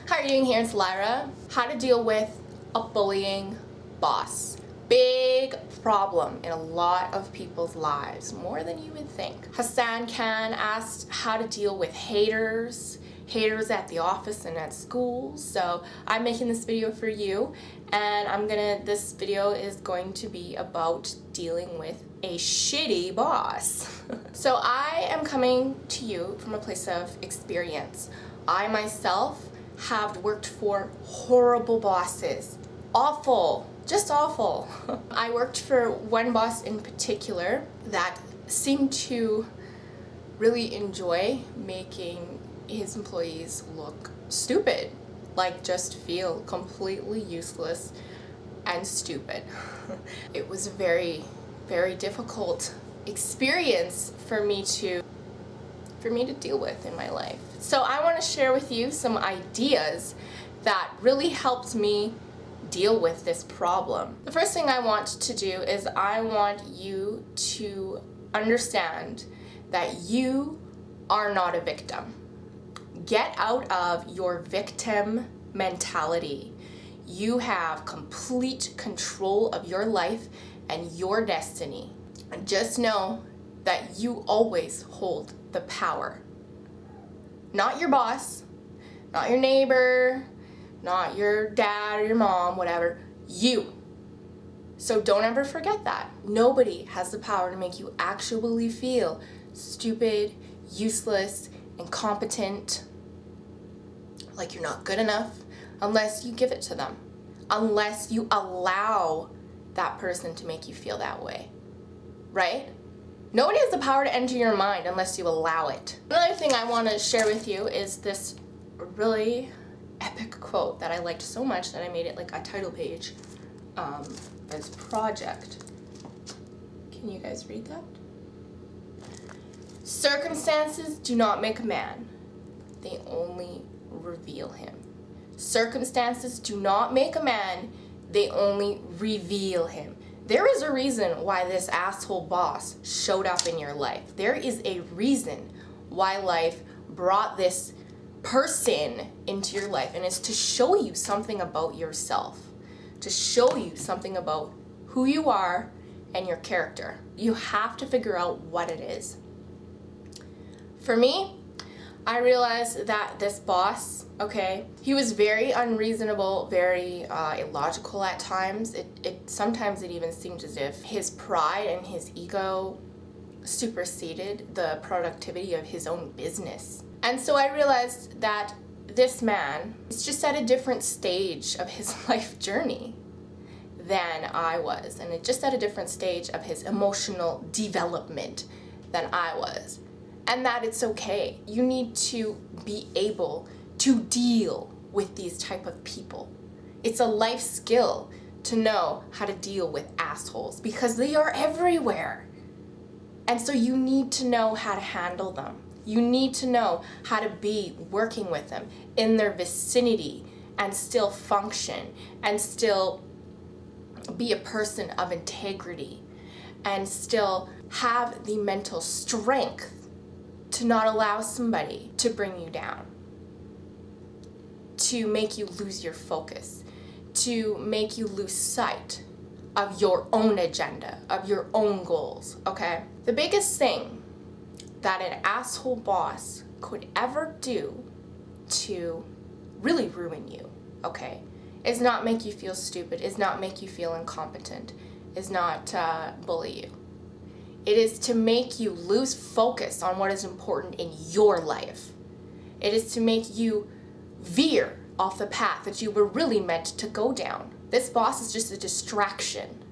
How are you doing? Here it's Lyra. How to deal with a bullying boss. Big problem in a lot of people's lives, more than you would think. Hassan Khan asked how to deal with haters at the office and at school. So I'm making this video for you, and this video is going to be about dealing with a shitty boss. So I am coming to you from a place of experience. I myself have worked for horrible bosses. Awful, just awful. I worked for one boss in particular that seemed to really enjoy making his employees look stupid, like just feel completely useless and stupid. It was a very, very difficult experience for me to deal with in my life. So I want to share with you some ideas that really helped me deal with this problem. The first thing I want to do is I want you to understand that you are not a victim. Get out of your victim mentality. You have complete control of your life and your destiny. And just know that you always hold the power. Not your boss, not your neighbor, not your dad or your mom, whatever. You. So don't ever forget that. Nobody has the power to make you actually feel stupid, useless, incompetent, like you're not good enough, unless you give it to them. Unless you allow that person to make you feel that way. Right? Nobody has the power to enter your mind unless you allow it. Another thing I want to share with you is this really epic quote that I liked so much that I made it like a title page as project. Can you guys read that? Circumstances do not make a man. They only reveal him. Circumstances do not make a man. They only reveal him. There is a reason why this asshole boss showed up in your life. There is a reason why life brought this person into your life, and it's to show you something about yourself, to show you something about who you are and your character. You have to figure out what it is. For me, I realized that this boss, he was very unreasonable, very illogical at times. Sometimes it even seemed as if his pride and his ego superseded the productivity of his own business. And so I realized that this man is just at a different stage of his life journey than I was, and just at a different stage of his emotional development than I was. And that it's okay. You need to be able to deal with these type of people. It's a life skill to know how to deal with assholes because they are everywhere. And so you need to know how to handle them. You need to know how to be working with them in their vicinity and still function and still be a person of integrity and still have the mental strength to not allow somebody to bring you down, to make you lose your focus, to make you lose sight of your own agenda, of your own goals, okay? The biggest thing that an asshole boss could ever do to really ruin you, okay, is not make you feel stupid, is not make you feel incompetent, is not bully you. It is to make you lose focus on what is important in your life. It is to make you veer off the path that you were really meant to go down. This boss is just a distraction,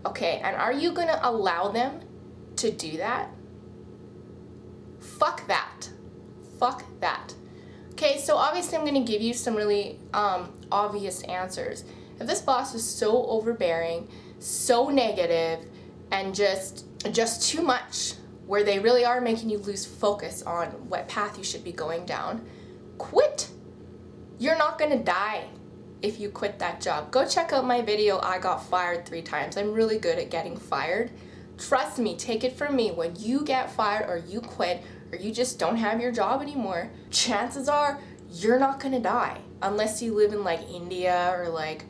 okay? And are you gonna allow them to do that? Fuck that. Fuck that. Okay, so obviously I'm gonna give you some really obvious answers. If this boss is so overbearing, so negative, and just too much, where they really are making you lose focus on what path you should be going down, quit. You're not gonna die if you quit that job. Go check out my video, I got fired 3 times. I'm really good at getting fired. Trust me, take it from me, when you get fired or you quit or you just don't have your job anymore, chances are you're not gonna die unless you live in like India or like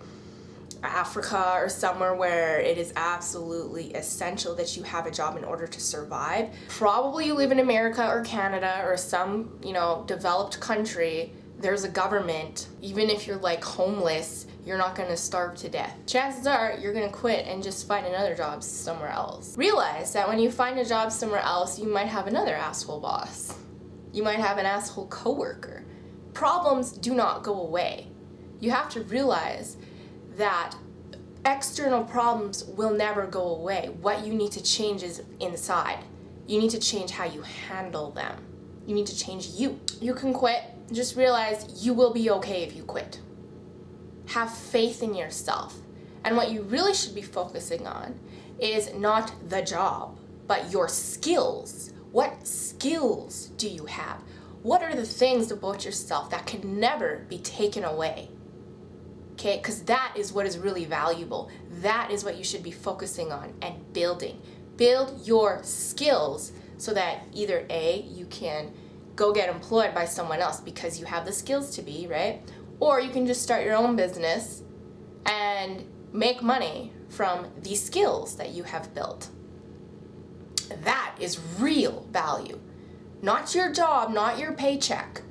Africa or somewhere where it is absolutely essential that you have a job in order to survive. Probably you live in America or Canada or some, developed country. There's a government. Even if you're like homeless, you're not gonna starve to death. Chances are you're gonna quit and just find another job somewhere else. Realize that when you find a job somewhere else, you might have another asshole boss. You might have an asshole coworker. Problems do not go away. You have to realize that external problems will never go away. What you need to change is inside. You need to change how you handle them. You need to change you. You can quit. Just realize you will be okay if you quit. Have faith in yourself. And what you really should be focusing on is not the job, but your skills. What skills do you have? What are the things about yourself that can never be taken away? Okay, because that is what is really valuable. That is what you should be focusing on and building. Build your skills so that either A, you can go get employed by someone else because you have the skills to be, right? Or you can just start your own business and make money from the skills that you have built. That is real value. Not your job, not your paycheck.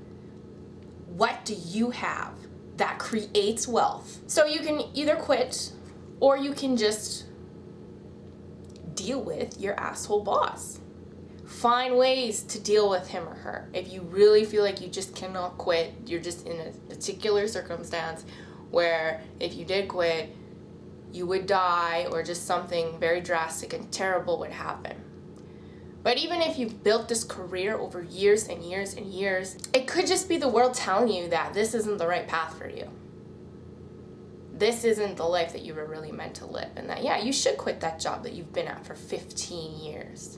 What do you have that creates wealth? So you can either quit or you can just deal with your asshole boss. Find ways to deal with him or her. If you really feel like you just cannot quit, you're just in a particular circumstance where if you did quit, you would die or just something very drastic and terrible would happen. But even if you've built this career over years and years and years, it could just be the world telling you that this isn't the right path for you. This isn't the life that you were really meant to live. And that, yeah, you should quit that job that you've been at for 15 years.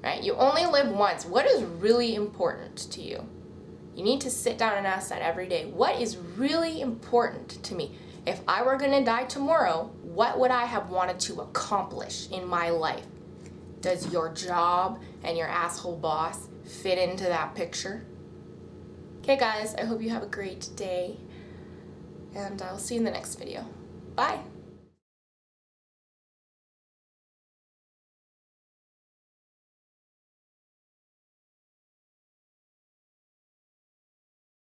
Right? You only live once. What is really important to you? You need to sit down and ask that every day. What is really important to me? If I were going to die tomorrow, what would I have wanted to accomplish in my life? Does your job and your asshole boss fit into that picture? Okay, guys, I hope you have a great day, and I'll see you in the next video. Bye.